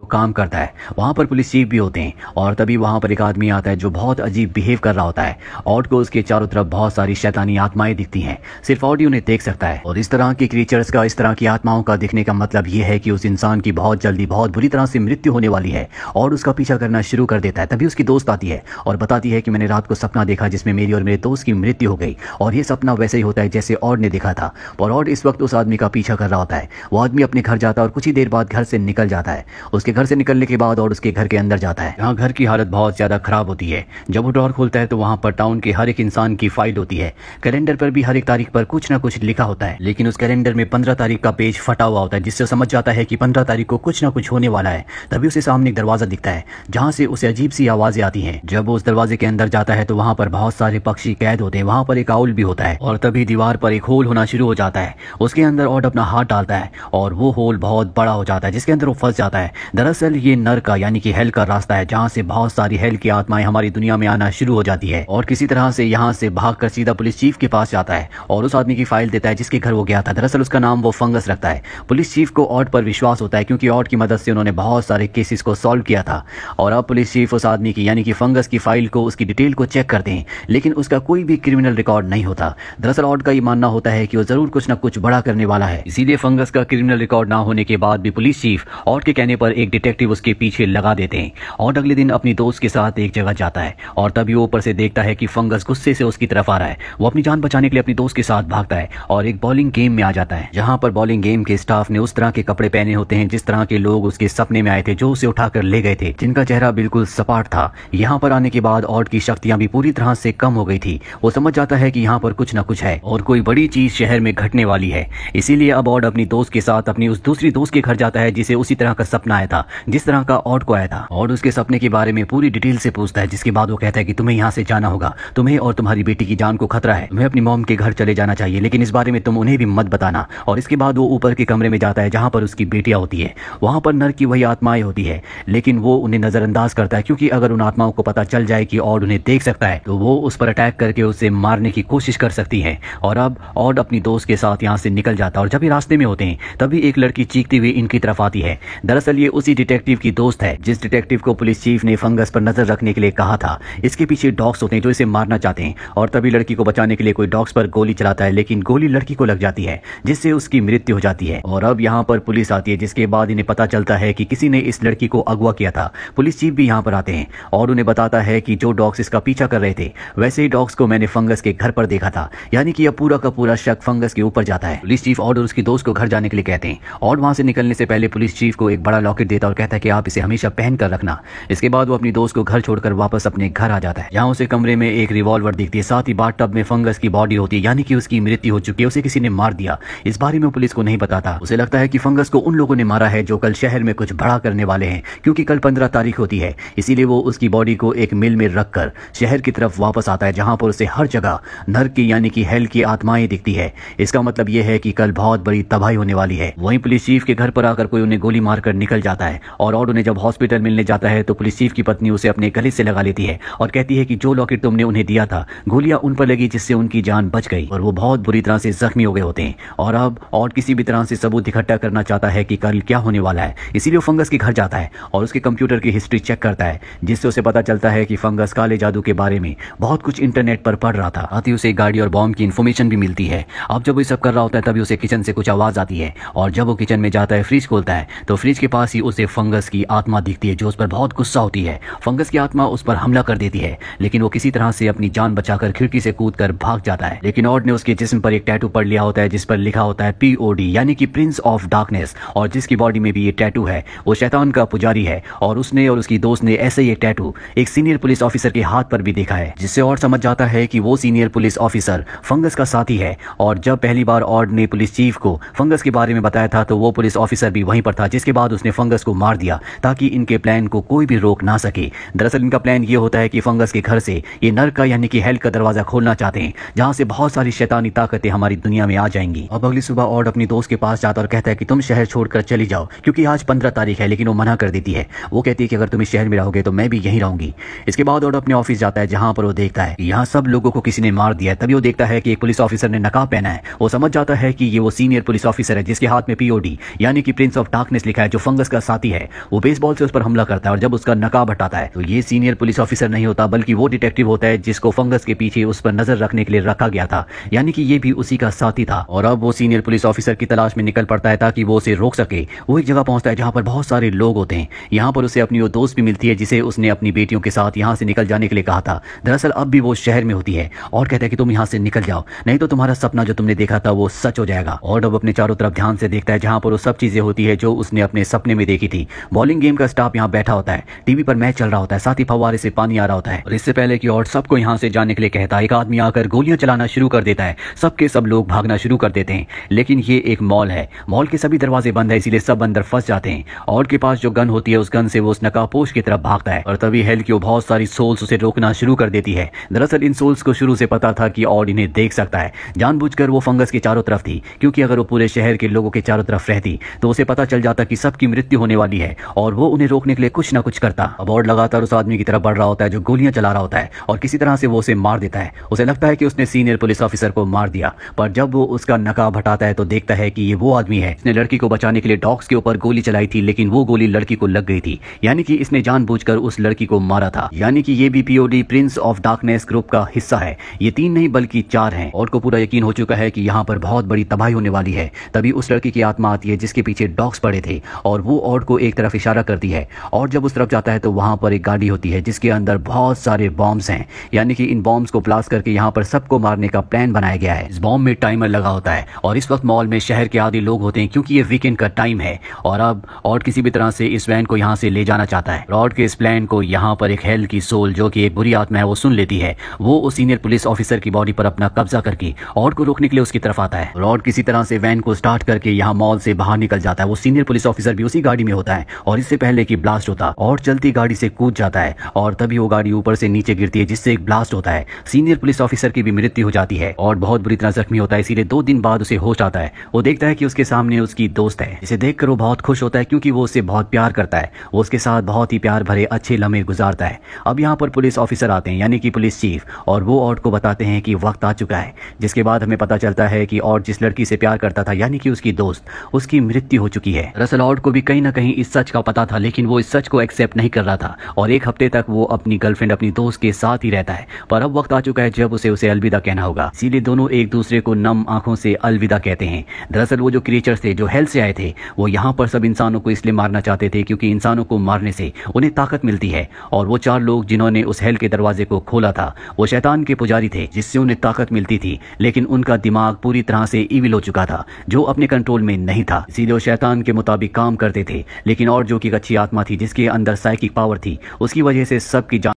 काम करता है। वहाँ पर पुलिस चीफ भी होते हैं और तभी वहाँ पर एक आदमी आता है जो बहुत अजीब बिहेव कर रहा होता है। ऑड को उसके चारों तरफ बहुत सारी शैतानी आत्माएं दिखती हैं, सिर्फ ऑड ही उन्हें देख सकता है। और इस तरह की क्रीचर्स का, इस तरह की आत्माओं का दिखने का मतलब ये है कि उस इंसान की बहुत जल्दी बहुत बुरी तरह से मृत्यु होने वाली है। और उसका पीछा करना शुरू कर देता है। तभी उसकी दोस्त आती है और बताती है कि मैंने रात को सपना देखा जिसमें मेरी और मेरे दोस्त की मृत्यु हो गई, और ये सपना वैसे ही होता है जैसे ऑड ने देखा था। और ऑड इस वक्त उस आदमी का पीछा कर रहा होता है। वो आदमी अपने घर जाता है और कुछ ही देर बाद घर से निकल जाता है। उसके घर से निकलने के बाद और उसके घर के अंदर जाता है। यहाँ घर की हालत बहुत ज्यादा खराब होती है। जब वो डोर खोलता है तो वहाँ पर टाउन के हर एक इंसान की फाइल होती है। कैलेंडर पर भी हर एक तारीख पर कुछ ना कुछ लिखा होता है, लेकिन उस कैलेंडर में 15 तारीख का पेज फटा हुआ होता है, जिससे समझ जाता है कि 15 तारीख को कुछ ना कुछ होने वाला है। तभी उसे सामने एक दरवाजा दिखता है जहाँ से उसे अजीब सी आवाजें आती हैं। जब वो उस दरवाजे के अंदर जाता है तो वहाँ पर बहुत सारे पक्षी कैद होते हैं। वहाँ पर एक आउल भी होता है और तभी दीवार पर एक होल होना शुरू हो जाता है। उसके अंदर ऑड अपना हाथ डालता है और वो होल बहुत बड़ा हो जाता है जिसके अंदर वो फंस जाता है। दरअसल ये नर का यानी कि हेल का रास्ता है जहाँ से बहुत सारी हेल की आत्माएं हमारी दुनिया में आना शुरू हो जाती है। और किसी तरह से यहाँ से भागकर सीधा पुलिस चीफ के पास जाता है और उस आदमी की फाइल देता है जिसके घर वो गया था। दरअसल उसका नाम वो फंगस रखता है। पुलिस चीफ को ऑड पर विश्वास होता है क्योंकि ऑड की मदद से उन्होंने बहुत सारे केसेस को सॉल्व किया था। और अब पुलिस चीफ उस आदमी की यानी कि फंगस की फाइल को, उसकी डिटेल को चेक करते हैं, लेकिन उसका कोई भी क्रिमिनल रिकॉर्ड नहीं होता। दरअसल ऑड का ये मानना होता है कि वो जरूर कुछ न कुछ बड़ा करने वाला है। इसीलिए फंगस का क्रिमिनल रिकॉर्ड ना होने के बाद भी पुलिस चीफ ऑड के कहने पर एक डिटेक्टिव उसके पीछे लगा देते हैं। ऑड अगले दिन अपनी दोस्त के साथ एक जगह जाता है और तभी वो ऊपर से देखता है कि फंगस गुस्से से उसकी तरफ आ रहा है। वो अपनी जान बचाने के लिए अपनी दोस्त के साथ भागता है और एक बॉलिंग गेम में आ जाता है, जहां पर बॉलिंग गेम के स्टाफ ने उस तरह के कपड़े पहने होते हैं जिस तरह के लोग उसके सपने में आए थे, जो उसे उठाकर ले गए थे, जिनका चेहरा बिल्कुल सपाट था। यहाँ पर आने के बाद ऑड की शक्तियां भी पूरी तरह से कम हो गई थी। वो समझ जाता है कि यहाँ पर कुछ न कुछ है और कोई बड़ी चीज शहर में घटने वाली है। इसीलिए अब ऑड अपनी दोस्त के साथ अपनी उस दूसरी दोस्त के घर जाता है जिसे उसी तरह का सपना आया था जिस तरह का ऑड को आया था। ऑड उसके सपने के बारे में पूरी डिटेल से पूछता है, जिसके बाद वो कहता है कि तुम्हें यहाँ से जाना होगा, तुम्हें और तुम्हारी बेटी की जान को खतरा है, तुम्हें अपनी मॉम के घर चले जाना चाहिए, लेकिन इस बारे में तुम उन्हें भी मत बताना। और इसके बाद वो ऊपर के कमरे में जाता है जहाँ पर उसकी बेटियां होती है। वहाँ पर नर की वही आत्माएं होती है, लेकिन वो उन्हें नजरअंदाज करता है क्योंकि अगर उन आत्माओं को पता चल जाए कि ऑड उन्हें देख सकता है तो वो उस पर अटैक करके उसे मारने की कोशिश कर सकती है। और अब ऑड अपनी दोस्त के साथ यहाँ से निकल जाता है और जब ये रास्ते में होते हैं तभी एक लड़की चीखती हुई इनकी तरफ आती है। दरअसल ये उसी डिटेक्टिव की दोस्त है जिस डिटेक्टिव को पुलिस चीफ ने फंगस पर नजर रखने के लिए कहा था। इसके पीछे डॉग्स होते हैं जो इसे मारना चाहते हैं और तभी लड़की को बचाने के लिए कोई डॉग्स पर गोली चलाता है, लेकिन गोली लड़की को लग जाती है जिससे उसकी मृत्यु हो जाती है। और अब यहाँ पर पुलिस आती है, जिसके बाद इन्हें पता चलता है कि किसी ने इस लड़की को अगवा किया था। पुलिस चीफ भी यहाँ पर आते हैं और उन्हें बताता है कि जो डॉग्स इसका पीछा कर रहे थे वैसे ही डॉग्स को मैंने फंगस के घर पर देखा था, यानी कि अब पूरा का पूरा शक फंगस के ऊपर जाता है। पुलिस चीफ और उसकी दोस्त को घर जाने के लिए कहते हैं और वहां से निकलने से पहले पुलिस चीफ को एक बड़ा लॉकेट देता और कहता है कि आप इसे हमेशा पहन कर रखना। इसके बाद वो अपनी दोस्त को घर छोड़कर वापस अपने घर आ जाता है, जहाँ उसे कमरे में एक रिवॉल्वर दिखती है, साथ ही बाथटब में फंगस की बॉडी होती है, यानी कि उसकी मृत्यु हो चुकी है, उसे किसी ने मार दिया। इस बारे में पुलिस को नहीं पता था। उसे लगता है कि फंगस को उन लोगों ने मारा है जो कल शहर में कुछ बड़ा करने वाले हैं, क्योंकि कल 15 तारीख होती है। इसीलिए वो उसकी बॉडी को एक मिल में रखकर शहर की तरफ वापस आता है, जहां पर उसे हर जगह नर्क की यानी कि हेल की आत्माएं दिखती है। इसका मतलब यह है कि कल बहुत बड़ी तबाही होने वाली है। वहीं पुलिस चीफ के घर पर आकर कोई उन्हें गोली मारकर निकल जाता है और उन्हें जब हॉस्पिटल मिलने जाता है तो पुलिस चीफ की पत्नी उसे अपने गले से लगा लेती है और कहती है कि जो लॉकेट तुमने उन्हें दिया था, गोलियां उन पर लगी जिससे उनकी जान बच गई और वो बहुत बुरी तरह से जख्मी हो गए होते हैं। और अब और किसी भी तरह से सबूत इकट्ठा करना चाहता है कि कल क्या होने वाला है, इसीलिए वो फंगस के घर जाता है और उसके कंप्यूटर की हिस्ट्री चेक करता है, जिससे उसे पता चलता है कि फंगस काले जादू के बारे में बहुत कुछ इंटरनेट पर पढ़ रहा था। साथ ही उसे गाड़ी और बॉम्ब की इन्फॉर्मेशन भी मिलती है। अब जब वो सब कर रहा होता है तभी उसे किचन से कुछ आवाज आती है और जब वो किचन में जाता है, फ्रिज खोलता है तो फ्रिज के पास ही उसे फंगस की आत्मा दिखती है जो उस पर बहुत गुस्सा होती है। फंगस की आत्मा उस पर हमला कर देती है, लेकिन वो किसी तरह से अपनी जान बचाकर खिड़की से कूदकर भाग जाता है। लेकिन ऑड ने उसके जिस्म पर एक टैटू पढ़ लिया होता है जिस पर लिखा होता है POD यानी कि प्रिंस ऑफ डार्कनेस, और जिसकी बॉडी में भी ये टैटू है वो शैतान का पुजारी है। और उसने और उसकी दोस्त ने ऐसे ही एक टैटू एक सीनियर पुलिस ऑफिसर के हाथ पर भी देखा है, जिससे और समझ जाता है कि वो सीनियर पुलिस ऑफिसर फंगस का साथी है। और जब पहली बार ऑड ने पुलिस चीफ को फंगस के बारे में बताया था तो वो पुलिस ऑफिसर भी वहीं पर था, जिसके बाद उसने फंगस को मार दिया ताकि इनके प्लान को कोई भी रोक ना सके। दरअसल इनका प्लान ये होता है कि फंगस के घर से ये नर्क का यानी कि हेल का दरवाजा खोलना चाहते हैं, जहां से बहुत सारी शैतानी ताकतें हमारी दुनिया में आ जाएंगी। अब अगली सुबह ऑड अपनी दोस्त के पास जाता और कहता है कि तुम शहर छोड़कर चली जाओ, क्योंकि आज 15 तारीख है, लेकिन वो मना कर देती है। वो कहती है कि अगर तुम इस शहर में रहोगे तो मैं भी यहीं रहूंगी। इसके बाद ऑड अपने ऑफिस जाता है, जहां पर वो देखता है कि यहाँ सब लोगों को किसी ने मार दिया है। तभी वो देखता है कि एक पुलिस ऑफिसर ने नकाब पहना है। वो समझ जाता है कि ये वो सीनियर पुलिस ऑफिसर है जिसके हाथ में POD यानी कि प्रिंस ऑफ डार्कनेस लिखा है, जो फंगस का साथी है वो बेसबॉल से उस पर हमला करता है और जब उसका नकाब हटाता है तो ये सीनियर पुलिस ऑफिसर नहीं होता बल्कि वो डिटेक्टिव होता है जिसको फंगस के पीछे उस पर नजर रखने के लिए रखा गया था, यानी कि ये भी उसी का साथी था। और अब वो सीनियर पुलिस ऑफिसर की तलाश में निकल पड़ता है ताकि वो उसे रोक सके। वो एक जगह पहुंचता है जहां पर बहुत सारे लोग होते हैं। यहाँ पर उसे अपनी वो दोस्त भी मिलती है जिसे उसने अपनी बेटियों के साथ यहाँ से निकल जाने के लिए कहा था। दरअसल अब भी वो शहर में होती है और कहता है कि तुम यहाँ से निकल जाओ, नहीं तो तुम्हारा सपना जो तुमने देखा था वो सच हो जाएगा। और अब अपने चारों तरफ ध्यान से देखता है जहां पर वो सब चीजें होती है जो उसने अपने सपने में देखी थी। बॉलिंग गेम का स्टाफ यहाँ बैठा होता है, टीवी पर मैच चल रहा होता है, साथ ही फव्वारे से पानी आ रहा होता है। और इससे पहले कि और सबको यहाँ से जाने के लिए कहता है, एक आदमी आकर गोलियां चलाना शुरू कर देता है। सबके सब लोग भागना शुरू कर देते हैं, लेकिन ये एक मॉल है, मॉल के सभी दरवाजे बंद है, इसीलिए सब अंदर फंस जाते हैं। और के पास जो गन होती है उस गन से वो उस नकाबपोश की तरफ भागता है और तभी हेल की बहुत सारी सोल्स उसे रोकना शुरू कर देती है। दरअसल इन सोल्स को शुरू से पता था कि ऑड इन्हें देख सकता है। जानबूझकर वो फंगस के चारों तरफ थी, क्योंकि अगर वो पूरे शहर के लोगों के चारों तरफ रहती तो उसे पता चल जाता कि सबकी मृत्यु होने वाली है और वो उन्हें रोकने के लिए कुछ ना कुछ करता। अब ऑड लगातार उस आदमी की तरफ बढ़ रहा होता है जो गोलियां चला रहा होता है और किसी तरह से वो उसे मार देता है। उसे लगता है कि उसने सीनियर पुलिस ऑफिसर को मार दिया, पर जब वो उसका नकाब हटाता है तो देखता है कि ये वो आदमी है जिसने लड़की को बचाने के लिए डॉग्स के ऊपर गोली चलाई थी, लेकिन वो गोली लड़की को लग गई थी, यानी कि इसने जानबूझकर उस लड़की को मारा था। यानी कि ये भी POD Prince of darkness group का हिस्सा है। ये 3 नहीं बल्कि 4 हैं। और को पूरा यकीन हो चुका है कि यहाँ पर बहुत बड़ी तबाही होने वाली है। तभी उस लड़की की आत्मा आती है जिसके पीछे डॉग्स पड़े थे और वो ऑड को एक तरफ इशारा करती है। और जब उस तरफ जाता है तो वहां पर एक गाड़ी होती है जिसके अंदर बहुत सारे बॉम्ब्स हैं, यानी कि इन बॉम्ब्स को ब्लास्ट करके यहाँ पर सबको मारने का प्लान बनाया गया है। इस बॉम्ब में टाइमर लगा होता है और इस वक्त मॉल में शहर के आधे लोग होते हैं क्योंकि ये वीकेंड का टाइम है। और अब ऑड किसी भी तरह से इस वैन को यहाँ से ले जाना चाहता है। ऑड के इस प्लान को यहाँ पर एक हेल की सोल जो कि एक बुरी आत्मा है वो सुन लेती है। वो उस सीनियर पुलिस ऑफिसर की बॉडी पर अपना कब्जा करके ऑड को रोकने के लिए उसकी तरफ आता है। ऑड किसी तरह से वैन को स्टार्ट करके यहाँ मॉल से बाहर निकल जाता है। वो सीनियर पुलिस ऑफिसर भी उसी गाड़ी में होता है और इससे पहले कि ब्लास्ट होता और चलती गाड़ी से कूद जाता है और तभी वो गाड़ी ऊपर से नीचे गिरती है जिससे एक ब्लास्ट होता है। सीनियर पुलिस ऑफिसर की भी मृत्यु हो जाती है और बहुत बुरी तरह जख्मी होता है, इसीलिए 2 दिन बाद उसे होश आता है। वो देखता है कि उसके सामने उसकी दोस्त है, जिसे देखकर वो बहुत खुश होता है क्योंकि वो उससे बहुत प्यार करता है। वो उसके साथ बहुत ही प्यार भरे अच्छे लम्हे गुजारता है। अब यहाँ पर पुलिस ऑफिसर आते हैं, यानी कि पुलिस चीफ, और वो ऑड को बताते हैं कि वक्त आ चुका है। जिसके बाद हमें पता चलता है कि ऑड जिस लड़की से प्यार करता था, यानी कि उसकी दोस्त, उसकी मृत्यु हो चुकी है। दरअसल ऑड को भी कहीं ना कहीं इस सच का पता था, लेकिन वो इस सच को एक्सेप्ट नहीं कर रहा था और 1 हफ्ते तक वो अपनी गर्लफ्रेंड अपनी दोस्त के साथ ही रहता है। पर अब वक्त आ चुका है जब उसे अलविदा कहना होगा, इसीलिए दोनों एक दूसरे को नम आंखों से अलविदा कहते हैं। दरअसल वो जो क्रिएचर्स थे जो हेल से आए थे वो यहाँ पर सब इंसानों को इसलिए मारना चाहते थे क्योंकि इंसानों को मारने से उन्हें ताकत मिलती है। और वो 4 लोग जिन्होंने उस हेल के दरवाजे को खोला था वो शैतान के पुजारी थे जिससे उन्हें ताकत मिलती थी, लेकिन उनका दिमाग पूरी तरह से इविल हो चुका था जो अपने कंट्रोल में नहीं था। इसीलिए वो शैतान के मुताबिक काम करते थे। लेकिन और जो कि एक अच्छी आत्मा थी जिसके अंदर साइकिक पावर थी, उसकी वजह से सबकी जान